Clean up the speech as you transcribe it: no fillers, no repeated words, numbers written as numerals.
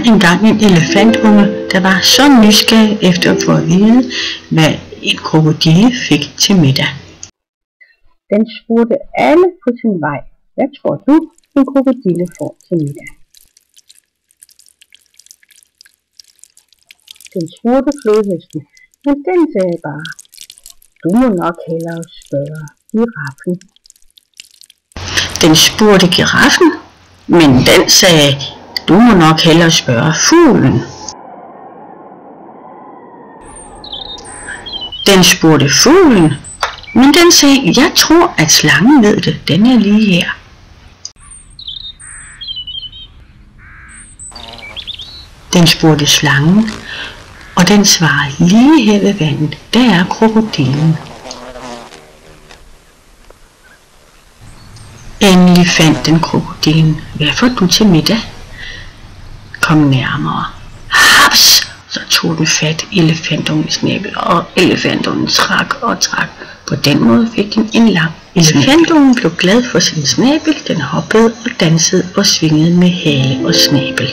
engang en elefantunge, der var så nysgerrig efter at få at vide, hvad en krokodille fik til middag. Den spurgte alle på sin vej: hvad tror du, en krokodille får til middag? Den spurgte flodhesten, men den sagde bare: du må nok hellere spørge giraffen. Den spurgte giraffen, men den sagde: du må nok hellere spørge fuglen. Den spurgte fuglen, men den sagde: jeg tror, at slangen ved det, den er lige her. Den spurgte slangen, og den svarede: lige her ved vandet, der er krokodillen. Endelig fandt den krokodillen. Hvad får du til middag? Kom nærmere. Haps! Så tog den fat i elefantungens snabel, og elefantungen trak og trak. På den måde fik den en lang. Elefantungen blev glad for sin snabel. Den hoppede og dansede og svingede med hale og snabel.